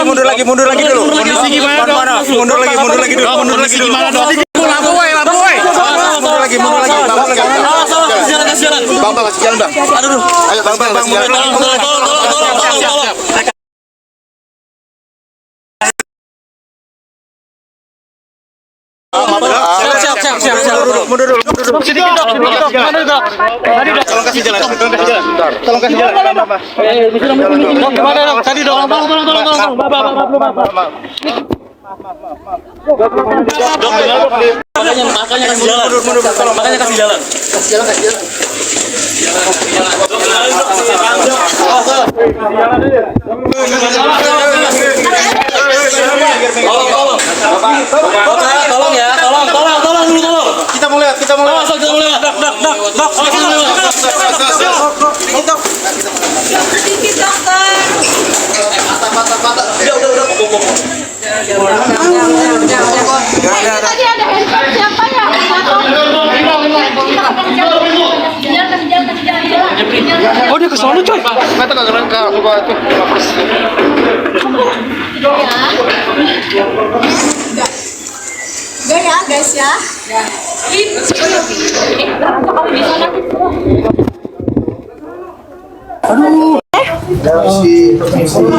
Mundur lagi dulu. Mundur lagi dulu. Lampu woi. Mundur lagi. Bang, kasih jalan, Bang. Aduh. Ayo, Bang, kasih jalan. Tolong. Siap. Mundur dulu. Sedikit, Dok. Mana, Dok? Tolong kasih jalan. Tolong kasih jalan. Dok, gimana, Dok? Tadi, Dok. Tolong. Makanya kasih jalan. Makanya kasih jalan. Tolong ya, tolong dulu. Kita mau lihat. Sedikit, dokter. Mata. Udah. Tadi ada handphone siapa ya? Oh, dia ke sono, coy. Mata enggak kerangka coba tuh. Enggak ya, guys ya.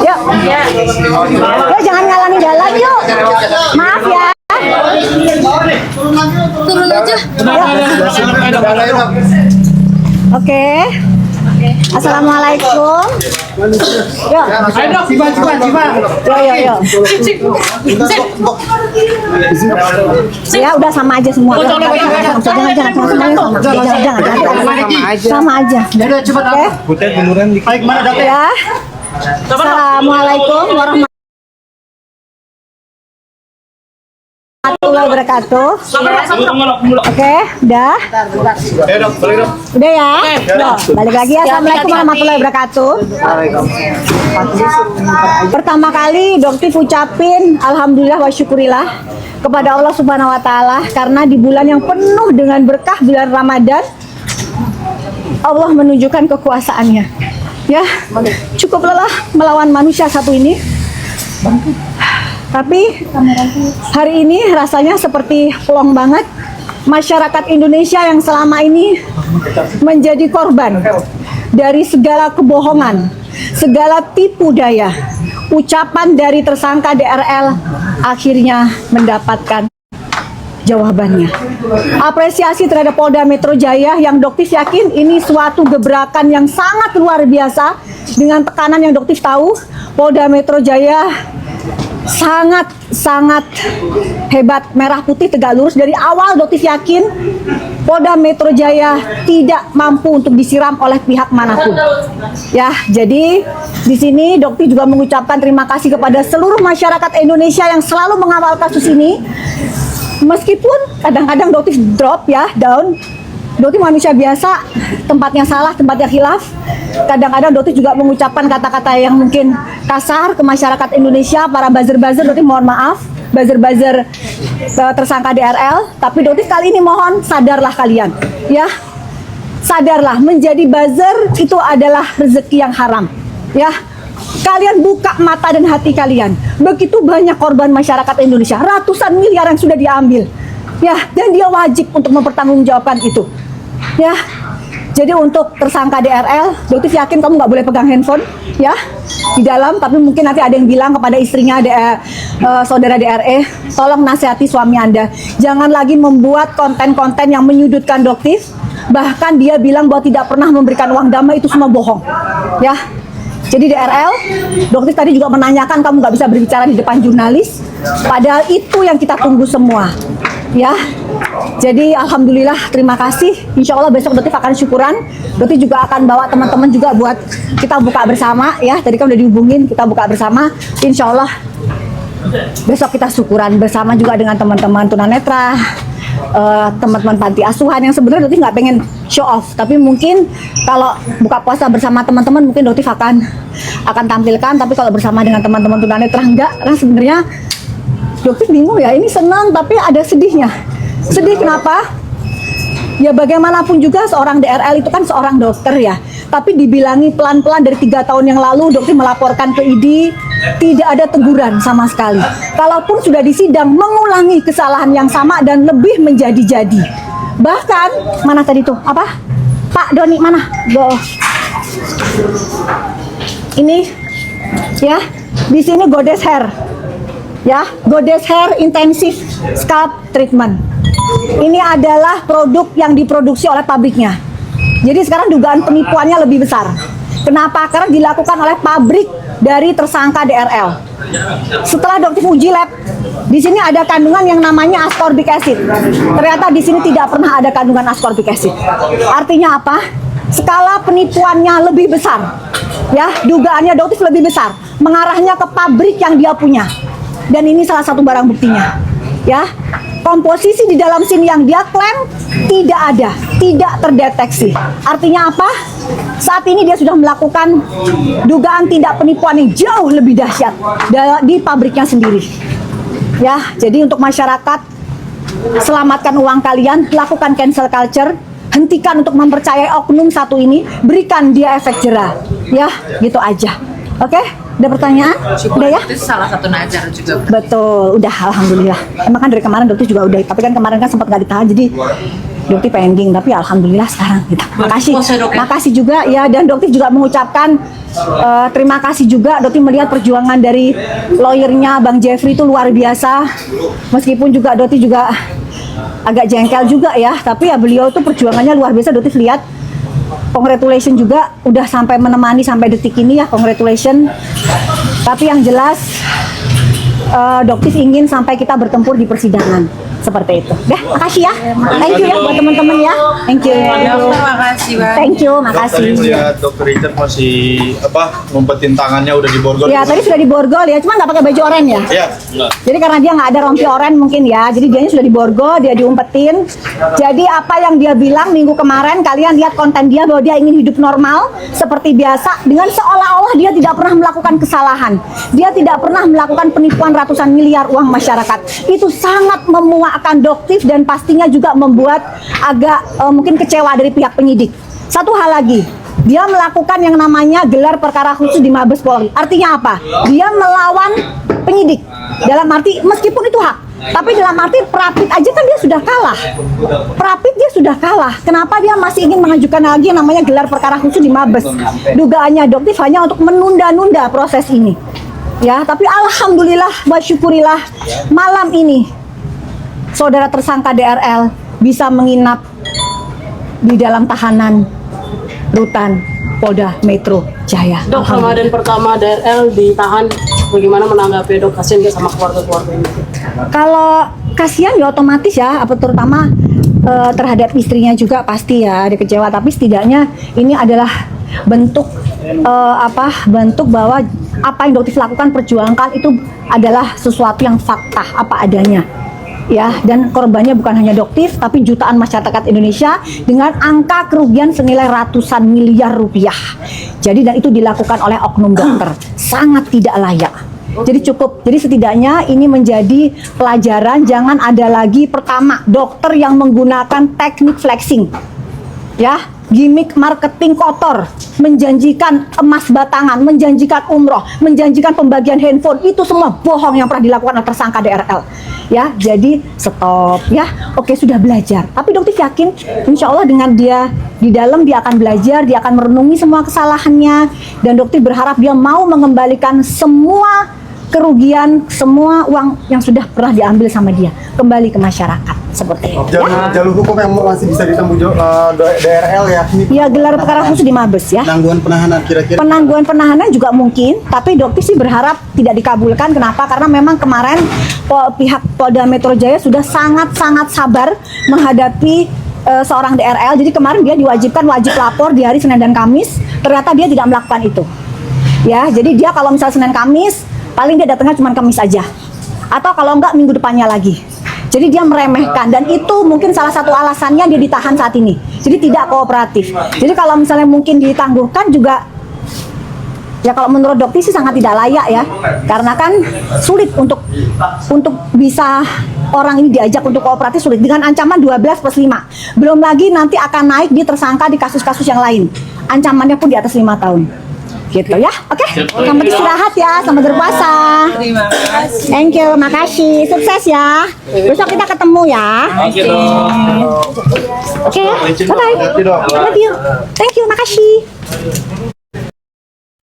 Yuk, jangan ngalangin jalan yuk. Maaf ya. Turun aja. Oke. Assalamualaikum. Yuk. Yuk. Ya udah sama aja semua. Sama aja. Oke. Ya. Assalamualaikum warahmatullahi wabarakatuh. Oke, udah. Udah ya. Udah. Balik lagi ya. Assalamualaikum warahmatullahi wabarakatuh. Pertama kali Doktif ucapin alhamdulillah wa syukurillah kepada Allah Subhanahu wa taala karena di bulan yang penuh dengan berkah bulan Ramadan Allah menunjukkan kekuasaannya. Ya, cukup lelah melawan manusia satu ini. Tapi hari ini rasanya seperti plong banget. Masyarakat Indonesia yang selama ini menjadi korban dari segala kebohongan, segala tipu daya, ucapan dari tersangka DRL akhirnya mendapatkan jawabannya. Apresiasi terhadap Polda Metro Jaya yang Doktif yakin ini suatu gebrakan yang sangat luar biasa dengan tekanan yang Doktif tahu. Polda Metro Jaya sangat hebat, merah putih tegak lurus. Dari awal Doktif yakin Polda Metro Jaya tidak mampu untuk disiram oleh pihak manapun. Ya, jadi di sini Doktif juga mengucapkan terima kasih kepada seluruh masyarakat Indonesia yang selalu mengawal kasus ini. Meskipun kadang-kadang Doktif drop ya, down. Doktif manusia biasa, tempatnya salah, tempatnya khilaf. Kadang-kadang Doktif juga mengucapkan kata-kata yang mungkin kasar ke masyarakat Indonesia, para buzzer-buzzer. Doktif mohon maaf, buzzer-buzzer tersangka DRL. Tapi Doktif kali ini mohon sadarlah kalian, ya, sadarlah menjadi buzzer itu adalah rezeki yang haram, ya. Kalian buka mata dan hati kalian. Begitu banyak korban masyarakat Indonesia, ratusan miliar yang sudah diambil, ya, dan dia wajib untuk mempertanggungjawabkan itu, ya. Jadi untuk tersangka DRL, Doktif yakin kamu nggak boleh pegang handphone, ya, di dalam. Tapi mungkin nanti ada yang bilang kepada istrinya, saudara DRE, tolong nasihati suami Anda, jangan lagi membuat konten-konten yang menyudutkan Doktif. Bahkan dia bilang bahwa tidak pernah memberikan uang damai, itu semua bohong, ya. Jadi DRL, Doktif tadi juga menanyakan kamu nggak bisa berbicara di depan jurnalis, padahal itu yang kita tunggu semua, ya. Jadi alhamdulillah, terima kasih. Insya Allah besok Doktif akan syukuran. Doktif juga akan bawa teman-teman juga buat kita buka bersama, ya. Tadi kan udah dihubungin, kita buka bersama. Insya Allah besok kita syukuran bersama juga dengan teman-teman tunanetra, teman-teman panti asuhan yang sebenarnya Doktif nggak pengen show off, tapi mungkin kalau buka puasa bersama teman-teman mungkin Doktif akan tampilkan. Tapi kalau bersama dengan teman-teman tunanetra enggak, karena sebenarnya Dokter bingung ya, ini senang tapi ada sedihnya. Sedih kenapa? Ya bagaimanapun juga seorang DRL itu kan seorang dokter ya. Tapi dibilangi pelan-pelan dari 3 tahun yang lalu dokter melaporkan ke ID, tidak ada teguran sama sekali. Kalaupun sudah disidang, mengulangi kesalahan yang sama dan lebih menjadi-jadi. Bahkan, mana tadi tuh? Apa? Pak Doni, mana? Ini, ya, di sini Goddess Hair. Ya, Goddess Hair Intensive Scalp Treatment. Ini adalah produk yang diproduksi oleh pabriknya. Jadi sekarang dugaan penipuannya lebih besar. Kenapa? Karena dilakukan oleh pabrik dari tersangka DRL. Setelah dokter uji lab, di sini ada kandungan yang namanya ascorbic acid. Ternyata di sini tidak pernah ada kandungan ascorbic acid. Artinya apa? Skala penipuannya lebih besar. Ya, dugaannya dokter lebih besar. Mengarahnya ke pabrik yang dia punya. Dan ini salah satu barang buktinya. Ya, komposisi di dalam sini yang dia klaim tidak ada, tidak terdeteksi. Artinya apa? Saat ini dia sudah melakukan dugaan tindak penipuan yang jauh lebih dahsyat di pabriknya sendiri. Ya, jadi untuk masyarakat, selamatkan uang kalian, lakukan cancel culture, hentikan untuk mempercayai oknum satu ini, berikan dia efek jera. Ya, gitu aja. Oke? Ada pertanyaan? Udah ya? Itu salah satu nazar juga. Betul, udah alhamdulillah. Emang kan dari kemarin dokter juga udah, tapi kan kemarin kan sempat nggak ditahan, jadi dokter pending, tapi alhamdulillah sekarang kita. Makasih, makasih juga ya, dan dokter juga mengucapkan terima kasih juga. Dokter melihat perjuangan dari lawyernya Bang Jeffrey itu luar biasa. Meskipun juga dokter juga agak jengkel juga ya, tapi ya beliau itu perjuangannya luar biasa. Dokter lihat. Congratulations juga udah sampai menemani sampai detik ini ya, congratulations. Tapi yang jelas Doktif ingin sampai kita bertempur di persidangan seperti itu. Deh, makasih ya. Thank you ya buat teman-teman ya. Thank you. Terima kasih, Bang. Thank you, makasih. Tadi lihat Dokter Richard masih ngumpetin tangannya udah diborgol. Ya, tadi sudah diborgol ya, cuma nggak pakai baju oranye ya. Iya. Jadi karena dia nggak ada rompi oranye mungkin ya, jadi dianya sudah diborgol, dia diumpetin. Jadi apa yang dia bilang minggu kemarin, kalian lihat konten dia bahwa dia ingin hidup normal seperti biasa, dengan seolah-olah dia tidak pernah melakukan kesalahan. Dia tidak pernah melakukan penipuan ratusan miliar uang masyarakat. Itu sangat memuakkan Doktif dan pastinya juga membuat agak mungkin kecewa dari pihak penyidik. Satu hal lagi, dia melakukan yang namanya gelar perkara khusus di Mabes Polri. Artinya apa? Dia melawan penyidik. Dalam arti meskipun itu hak, tapi dalam arti Prapit aja kan dia sudah kalah. Prapit dia sudah kalah. Kenapa dia masih ingin mengajukan lagi yang namanya gelar perkara khusus di Mabes? Dugaannya Doktif hanya untuk menunda-nunda proses ini. Ya, tapi alhamdulillah, bersyukurilah malam ini saudara tersangka DRL bisa menginap di dalam tahanan rutan Polda Metro Jaya. Dok, Ramadan pertama DRL ditahan, bagaimana menanggapi dok? Kasian dia sama keluarga-keluarga ini. Kalau kasihan ya otomatis ya, apa terutama terhadap istrinya juga pasti ya ada kecewa. Tapi setidaknya ini adalah bentuk bentuk bahwa apa yang Doktif lakukan, perjuangkan itu adalah sesuatu yang fakta apa adanya. Ya, dan korbannya bukan hanya Doktif, tapi jutaan masyarakat Indonesia dengan angka kerugian senilai ratusan miliar rupiah. Jadi dan itu dilakukan oleh oknum dokter, sangat tidak layak. Jadi cukup, jadi setidaknya ini menjadi pelajaran, jangan ada lagi pertama dokter yang menggunakan teknik flexing, ya, gimmick marketing kotor, menjanjikan emas batangan, menjanjikan umroh, menjanjikan pembagian handphone, itu semua bohong yang pernah dilakukan oleh tersangka DRL. Ya, jadi stop ya. Oke, sudah belajar. Tapi Dokter yakin, insya Allah dengan dia di dalam dia akan belajar, dia akan merenungi semua kesalahannya, dan Dokter berharap dia mau mengembalikan semua kerugian, semua uang yang sudah pernah diambil sama dia kembali ke masyarakat seperti itu. Jalur hukum yang masih bisa ditempuh DRL ya? Ya, gelar perkara khusus di Mabes ya. Penangguhan penahanan kira-kira? Penangguhan penahanan juga mungkin, tapi Dokter sih berharap tidak dikabulkan. Kenapa? Karena memang kemarin pihak Polda Metro Jaya sudah sangat-sangat sabar menghadapi seorang DRL. Jadi kemarin dia diwajibkan wajib lapor di hari Senin dan Kamis. Ternyata dia tidak melakukan itu. Ya, jadi dia kalau misalnya Senin Kamis, paling dia datangnya cuma Kamis aja. Atau kalau enggak minggu depannya lagi. Jadi dia meremehkan, dan itu mungkin salah satu alasannya dia ditahan saat ini. Jadi tidak kooperatif. Jadi kalau misalnya mungkin ditangguhkan juga Ya kalau menurut Dokti sih sangat tidak layak ya, karena kan sulit untuk bisa orang ini diajak untuk kooperatif, sulit dengan ancaman 12+5. Belum lagi nanti akan naik di tersangka di kasus-kasus yang lain. Ancamannya pun di atas 5 tahun. Gitu ya, oke? Selamat istirahat ya, selamat berpuasa. Terima kasih. Thank you, makasih, sukses ya. Besok kita ketemu ya. Oke ya, bye bye. Love you. Thank you, makasih.